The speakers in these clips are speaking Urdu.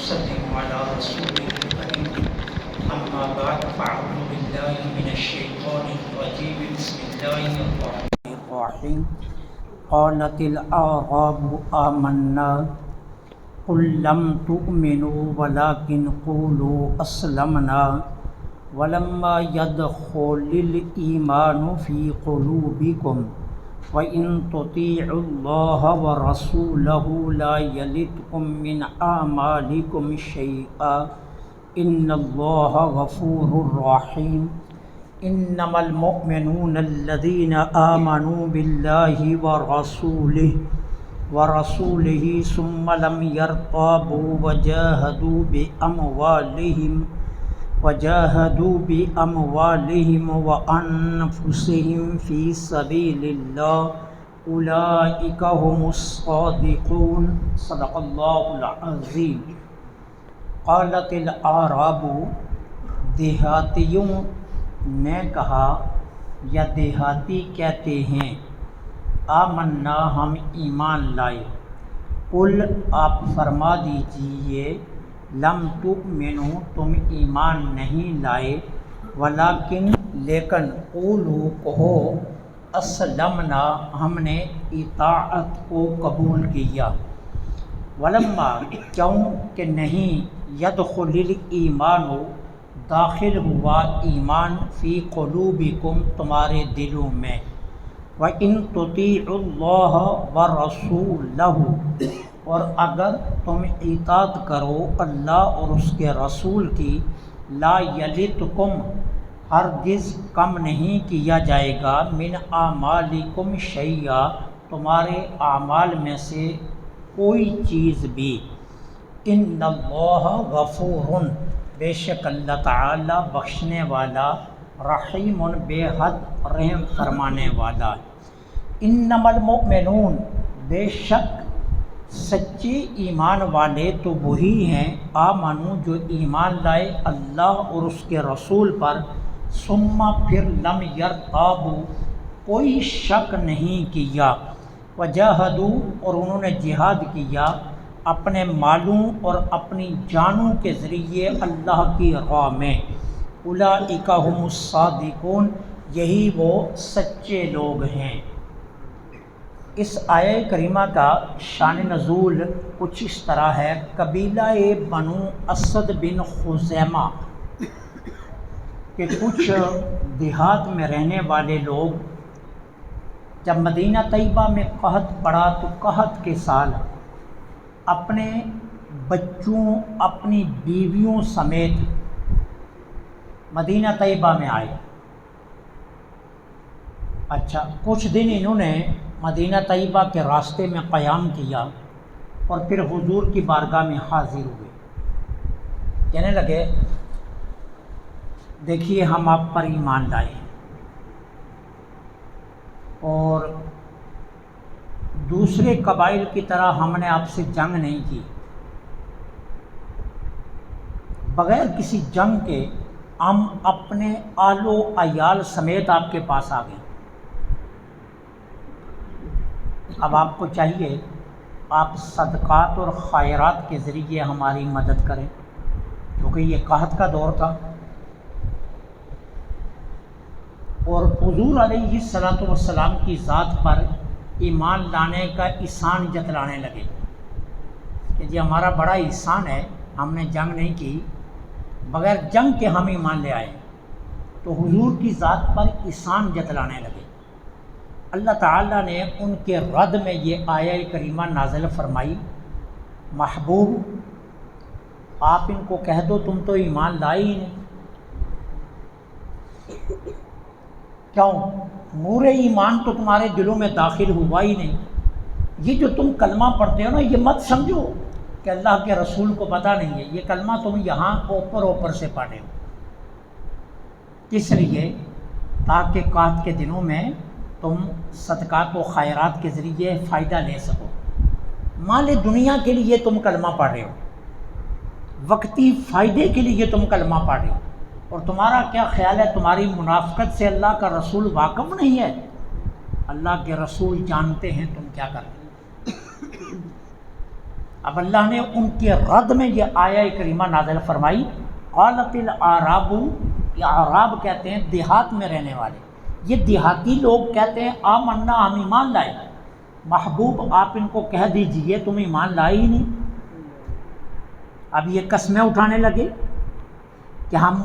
وسلم على رسوله الكريم أما بعد فأعوذ بالله من الشيطان الرجيم بسم الله الرحمن الرحيم قالت الأعراب آمنا قل لم تؤمنوا ولكن قولوا أسلمنا ولما يدخل الإيمان في قلوبكم وَإِن تُطِيعُوا اللَّهَ وَرَسُولَهُ لَا يَلِتْكُم مِّنْ أَعْمَالِكُمْ شَيْئًا إِنَّ اللَّهَ غَفُورٌ رَّحِيمٌ إِنَّمَا الْمُؤْمِنُونَ الَّذِينَ آمَنُوا بِاللَّهِ وَرَسُولِهِ ثُمَّ لَمْ يَرْتَابُوا وجاهدوا بأموالهم وأنفسهم في سبيل الله أولئك هم الصادقون صدق الله العظيم۔ قالت الأعراب، دیہاتیوں نے کہا یا دیہاتی کہتے ہیں، آمنا ہم ایمان لائے۔ قل آپ فرما دیجئے، لم تؤمنوا تم ایمان نہیں لائے، ولیکن لیکن قولوا کہو، اسلمنا ہم نے اطاعت کو قبول کیا، ولما کیوں کہ نہیں، یدخل الایمان داخل ہوا ایمان فی قلوبکم تمہارے دلوں میں، وَإِن تُطِيعُوا اللَّهَ وَرَسُولَهُ اور اگر تم اطاعت کرو اللہ اور اس کے رسول کی، لا یلتکم ہرگز کم نہیں کیا جائے گا، من اعمالکم شیئا تمہارے اعمال میں سے کوئی چیز بھی، ان اللہ غفور بے شک اللہ تعالی بخشنے والا، رحیم بے حد رحم فرمانے والا۔ انما المؤمنون بے شک سچے ایمان والے تو وہی ہیں، آمنو جو ایمان لائے اللہ اور اس کے رسول پر، ثم پھر لم یرتابوا کوئی شک نہیں کیا، وجاہدوا اور انہوں نے جہاد کیا اپنے مالوں اور اپنی جانوں کے ذریعے اللہ کی راہ میں، اولئک ھم الصادقون یہی وہ سچے لوگ ہیں۔ اس آیہ کریمہ کا شان نزول کچھ اس طرح ہے، قبیلہ بنو اسد بن خزیمہ کہ کچھ دیہات میں رہنے والے لوگ جب مدینہ طیبہ میں قحط پڑا تو قحط کے سال اپنے بچوں اپنی بیویوں سمیت مدینہ طیبہ میں آئے۔ اچھا، کچھ دن انہوں نے مدینہ طیبہ کے راستے میں قیام کیا اور پھر حضور کی بارگاہ میں حاضر ہوئے، کہنے لگے دیکھیے ہم آپ پر ایمان لائے اور دوسرے قبائل کی طرح ہم نے آپ سے جنگ نہیں کی، بغیر کسی جنگ کے ہم اپنے آل و عیال سمیت آپ کے پاس آ گئے۔ اب آپ کو چاہیے آپ صدقات اور خیرات کے ذریعے ہماری مدد کریں، کیونکہ یہ قحط کا دور تھا، اور حضور علیہ الصلوۃ والسلام کی ذات پر ایمان لانے کا احسان جتلانے لگے کہ جی ہمارا بڑا احسان ہے، ہم نے جنگ نہیں کی، بغیر جنگ کے ہم ایمان لے آئے، تو حضور کی ذات پر احسان جتلانے لگے۔ اللہ تعالیٰ نے ان کے رد میں یہ آیہ کریمہ نازل فرمائی، محبوب آپ ان کو کہہ دو تم تو ایمان لائے ہی نہیں، کیوں؟ نور ایمان تو تمہارے دلوں میں داخل ہوا ہی نہیں۔ یہ جو تم کلمہ پڑھتے ہو نا، یہ مت سمجھو کہ اللہ کے رسول کو پتہ نہیں ہے، یہ کلمہ تم یہاں اوپر سے پڑھے ہو، کس لیے؟ تاکہ قحط کے دنوں میں تم صدقات و خیرات کے ذریعے فائدہ لے سکو، مال دنیا کے لیے تم کلمہ پڑھ رہے ہو، وقتی فائدے کے لیے تم کلمہ پڑھ رہے ہو، اور تمہارا کیا خیال ہے تمہاری منافقت سے اللہ کا رسول واقف نہیں ہے؟ اللہ کے رسول جانتے ہیں تم کیا کر رہے ہو۔ اب اللہ نے ان کے رد میں یہ آیہ کریمہ نازل فرمائی، قالت الاعراب، یہ اعراب کہتے ہیں دیہات میں رہنے والے، یہ دیہاتی لوگ کہتے ہیں آمنا، ہم ایمان لائے۔ محبوب آپ ان کو کہہ دیجئے تم ایمان لائے ہی نہیں۔ اب یہ قسمیں اٹھانے لگے کہ ہم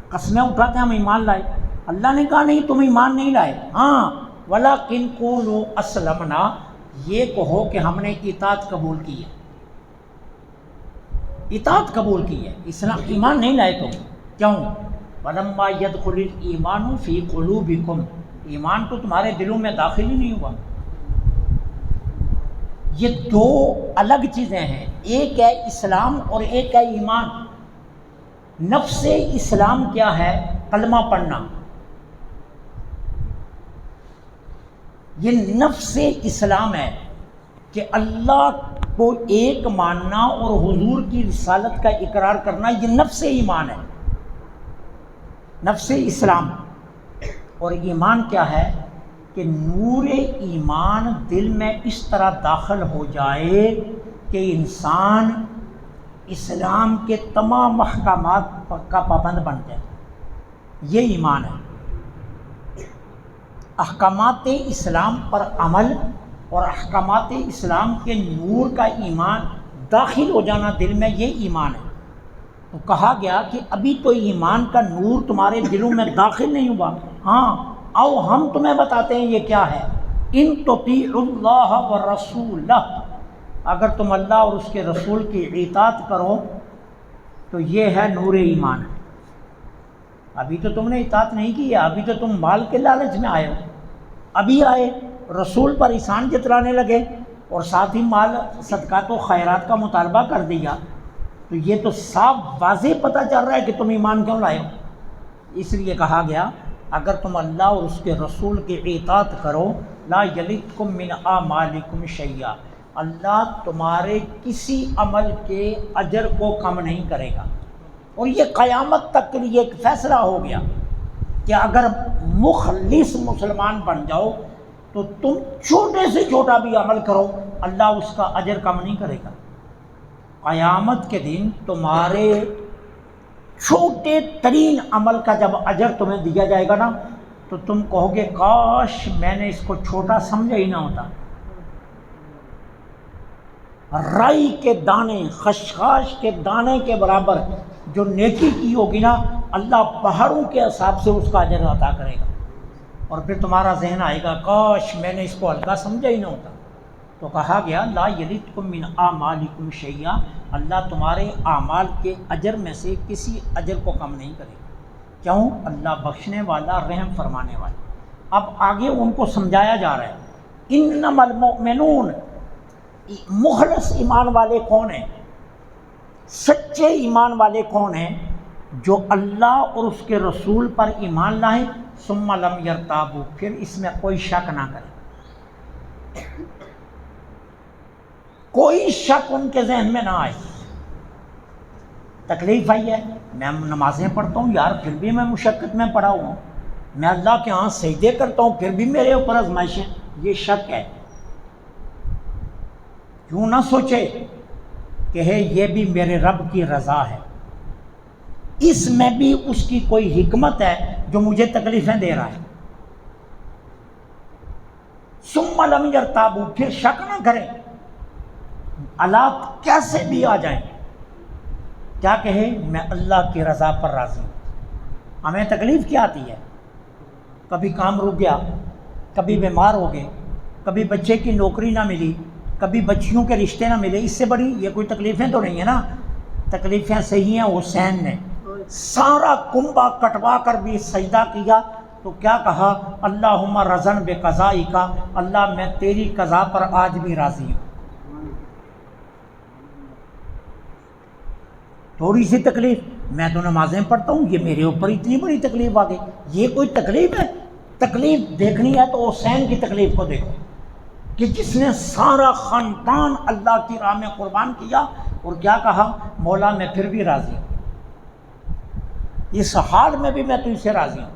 قسمیں اٹھاتے ہیں ہم ایمان لائے۔ اللہ نے کہا نہیں تم ایمان نہیں لائے، ہاں وَلَكِنْ قُولُوا أَسْلَمْنَا، یہ کہو کہ ہم نے اطاعت قبول کی ہے، اطاعت قبول کی ہے، اسلام ایمان نہیں لائے تم، کیوں؟ وَلَمَّا يَدْخُلِ الْإِيمَانُ فِي قُلُوبِكُمْ، ایمان تو تمہارے دلوں میں داخل ہی نہیں ہوا۔ یہ دو الگ چیزیں ہیں، ایک ہے اسلام اور ایک ہے ایمان۔ نفس اسلام کیا ہے؟ کلمہ پڑھنا۔ یہ نفس اسلام ہے کہ اللہ کو ایک ماننا اور حضور کی رسالت کا اقرار کرنا، یہ نفس ایمان ہے، نفس اسلام۔ اور ایمان کیا ہے؟ کہ نور ایمان دل میں اس طرح داخل ہو جائے کہ انسان اسلام کے تمام احکامات کا پابند بن جائے، یہ ایمان ہے۔ احکامات اسلام پر عمل اور احکامات اسلام کے نور کا ایمان داخل ہو جانا دل میں، یہ ایمان ہے۔ تو کہا گیا کہ ابھی تو ایمان کا نور تمہارے دلوں میں داخل نہیں ہوا، ہاں آؤ ہم تمہیں بتاتے ہیں یہ کیا ہے۔ ان تطیعوا اللہ ورسولہ، اگر تم اللہ اور اس کے رسول کی اطاعت کرو تو یہ ہے نور ایمان۔ ابھی تو تم نے اطاعت نہیں کی ہے، ابھی تو تم مال کے لالچ میں آئے ہو، ابھی آئے رسول پر احسان جتلانے لگے اور ساتھ ہی مال صدقات و خیرات کا مطالبہ کر دیا، تو یہ تو صاف واضح پتہ چل رہا ہے کہ تم ایمان کیوں لائے ہو۔ اس لیے کہا گیا اگر تم اللہ اور اس کے رسول کی اطاعت کرو، لا یلدکم من اعمالکم شیئا، اللہ تمہارے کسی عمل کے اجر کو کم نہیں کرے گا۔ اور یہ قیامت تک کے لیے ایک فیصلہ ہو گیا کہ اگر مخلص مسلمان بن جاؤ تو تم چھوٹے سے چھوٹا بھی عمل کرو، اللہ اس کا اجر کم نہیں کرے گا۔ قیامت کے دن تمہارے چھوٹے ترین عمل کا جب اجر تمہیں دیا جائے گا نا، تو تم کہو گے کاش میں نے اس کو چھوٹا سمجھا ہی نہ ہوتا۔ رائی کے دانے، خشخاش کے دانے کے برابر جو نیکی کی ہوگی نا، اللہ پہاڑوں کے حساب سے اس کا اجر عطا کرے گا۔ اور پھر تمہارا ذہن آئے گا کاش میں نے اس کو ہلکا سمجھا ہی نہ ہوتا۔ تو کہا گیا لا یلدکم من اعمالکم شیئا، اللہ تمہارے اعمال کے اجر میں سے کسی اجر کو کم نہیں کرے گا۔ کیوں؟ اللہ بخشنے والا، رحم فرمانے والا۔ اب آگے ان کو سمجھایا جا رہا ہے انما المؤمنون، مخلص ایمان والے کون ہیں؟ سچے ایمان والے کون ہیں؟ جو اللہ اور اس کے رسول پر ایمان لائے، ثم لم یرتابوا، پھر اس میں کوئی شک نہ کرے، کوئی شک ان کے ذہن میں نہ آئے۔ تکلیف آئی ہے، میں نمازیں پڑھتا ہوں یار پھر بھی میں مشقت میں پڑا ہوا ہوں، میں اللہ کے ہاں سجدے کرتا ہوں پھر بھی میرے اوپر آزمائشیں، یہ شک ہے۔ کیوں نہ سوچے کہ ہے یہ بھی میرے رب کی رضا ہے، اس میں بھی اس کی کوئی حکمت ہے جو مجھے تکلیفیں دے رہا ہے۔ ثم لم یرتابوا، پھر شک نہ کریں، حالات کیسے بھی آ جائیں، کیا کہے میں اللہ کی رضا پر راضی ہوں۔ ہمیں تکلیف کیا آتی ہے؟ کبھی کام رک گیا، کبھی بیمار ہو گئے، کبھی بچے کی نوکری نہ ملی، کبھی بچیوں کے رشتے نہ ملے، اس سے بڑی یہ کوئی تکلیفیں تو نہیں ہیں نا۔ تکلیفیں صحیح ہیں۔ حسین نے سارا کنبہ کٹوا کر بھی سجدہ کیا تو کیا کہا؟ اللہم رضن بقضائک، اللہ میں تیری قضا پر آج بھی راضی ہوں۔ تھوڑی سی تکلیف، میں تو نمازیں پڑھتا ہوں، یہ میرے اوپر اتنی بڑی تکلیف آ گئی، یہ کوئی تکلیف ہے؟ تکلیف دیکھنی ہے تو حسین کی تکلیف کو دیکھو کہ جس نے سارا خاندان اللہ کی راہ میں قربان کیا اور کیا کہا؟ مولا میں پھر بھی راضی ہوں، اس حال میں بھی میں تجھ سے راضی ہوں۔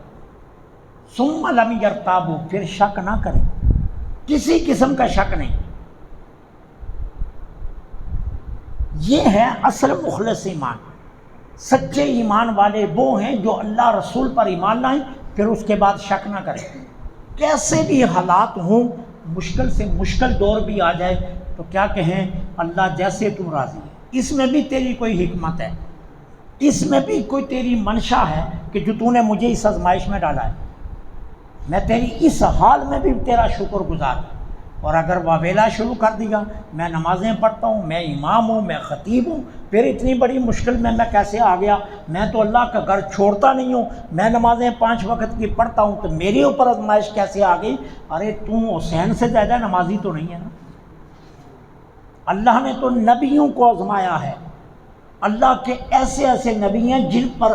ثم لم یرتابوا، پھر شک نہ کریں، کسی قسم کا شک نہیں۔ یہ ہے اصل مخلص ایمان۔ سچے ایمان والے وہ ہیں جو اللہ رسول پر ایمان لائیں پھر اس کے بعد شک نہ کریں، کیسے بھی حالات ہوں، مشکل سے مشکل دور بھی آ جائے تو کیا کہیں، اللہ جیسے تم راضی ہے، اس میں بھی تیری کوئی حکمت ہے، اس میں بھی کوئی تیری منشا ہے کہ جو تو نے مجھے اس آزمائش میں ڈالا ہے، میں تیری اس حال میں بھی تیرا شکر گزار ہوں۔ اور اگر واویلا شروع کر دیا، میں نمازیں پڑھتا ہوں، میں امام ہوں، میں خطیب ہوں، پھر اتنی بڑی مشکل میں کیسے آ گیا، میں تو اللہ کا گھر چھوڑتا نہیں ہوں، میں نمازیں 5 وقت کی پڑھتا ہوں، تو میرے اوپر آزمائش کیسے آ گئی؟ ارے تم حسین سے زیادہ نمازی تو نہیں ہے نا۔ اللہ نے تو نبیوں کو آزمایا ہے، اللہ کے ایسے ایسے نبی ہیں جن پر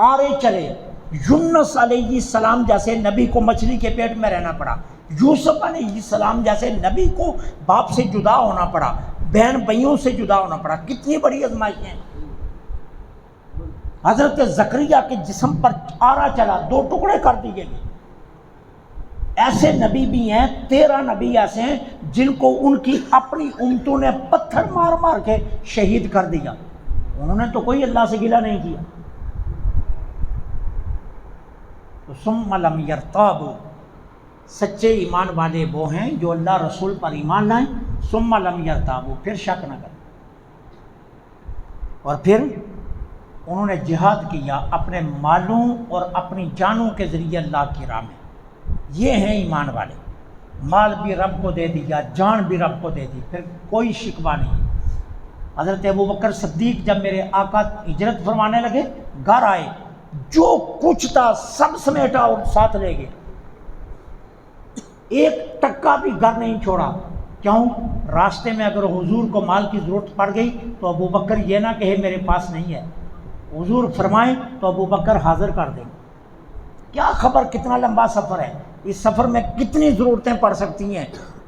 آرے چلے، یونس علیہ السلام جیسے نبی کو مچھلی کے پیٹ میں رہنا پڑا، یوسف علیہ السلام جیسے نبی کو باپ سے جدا ہونا پڑا، بہن بھائیوں سے جدا ہونا پڑا، کتنی بڑی آزمائشیں ہیں۔ حضرت زکریا کے جسم پر آرا چلا، 2 ٹکڑے کر دیے گئے۔ ایسے نبی بھی ہیں، 13 نبی ایسے ہیں جن کو ان کی اپنی امتوں نے پتھر مار مار کے شہید کر دیا، انہوں نے تو کوئی اللہ سے گلہ نہیں کیا۔ تو ثم لم یرتابوا، سچے ایمان والے وہ ہیں جو اللہ رسول پر ایمان لائیں، ثم لم یرتابوا، پھر شک نہ کریں، اور پھر انہوں نے جہاد کیا اپنے مالوں اور اپنی جانوں کے ذریعے اللہ کی راہ میں۔ یہ ہیں ایمان والے، مال بھی رب کو دے دیا، جان بھی رب کو دے دی، پھر کوئی شکوہ نہیں۔ حضرت ابوبکر صدیق جب میرے آقا ہجرت فرمانے لگے، گھر آئے، جو کچھ تھا سب سمیٹا اور ساتھ لے گئے، ایک ٹکا بھی گھر نہیں چھوڑا۔ کیوں؟ راستے میں اگر حضور کو مال کی ضرورت پڑ گئی تو ابوبکر یہ نہ کہے میرے پاس نہیں ہے، حضور فرمائیں تو ابوبکر حاضر کر دیں۔ کیا خبر کتنا لمبا سفر ہے، اس سفر میں کتنی ضرورتیں پڑ سکتی ہیں،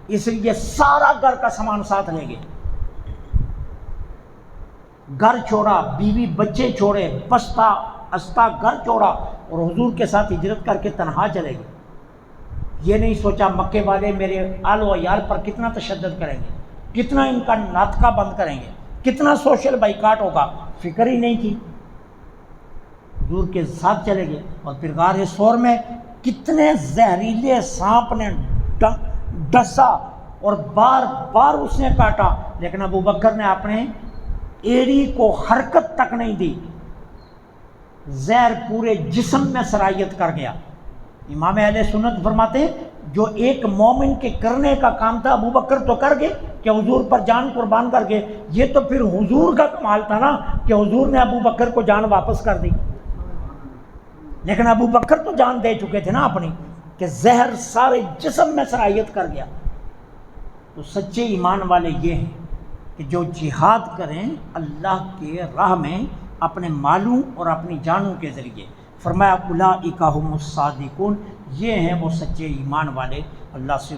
اس لیے سارا گھر کا سامان ساتھ لے گئے، گھر چھوڑا، بیوی بچے چھوڑے، بستا استا گھر چھوڑا، اور حضور کے ساتھ ہجرت کر کے تنہا چلے گئے۔ یہ نہیں سوچا مکے والے میرے آل و عیال پر کتنا تشدد کریں گے، کتنا ان کا ناطقہ بند کریں گے، کتنا سوشل بائیکاٹ ہوگا، فکر ہی نہیں کی، حضور کے ساتھ چلے گئے۔ اور پھر غار ثور میں کتنے زہریلے سانپ نے ڈسا اور بار بار اس نے کاٹا، لیکن ابوبکر نے اپنے ایڑی کو حرکت تک نہیں دی، زہر پورے جسم میں سرایت کر گیا۔ امام اہل سنت فرماتے ہیں جو ایک مومن کے کرنے کا کام تھا ابوبکر تو کر گئے کہ حضور پر جان قربان کر گئے، یہ تو پھر حضور کا کمال تھا نا کہ حضور نے ابوبکر کو جان واپس کر دی، لیکن ابوبکر تو جان دے چکے تھے نا اپنی، کہ زہر سارے جسم میں سرایت کر گیا۔ تو سچے ایمان والے یہ ہیں کہ جو جہاد کریں اللہ کے راہ میں اپنے مالوں اور اپنی جانوں کے ذریعے، فرمایا اولئک ھم الصادقون، یہ ہیں وہ سچے ایمان والے۔ اللہ سے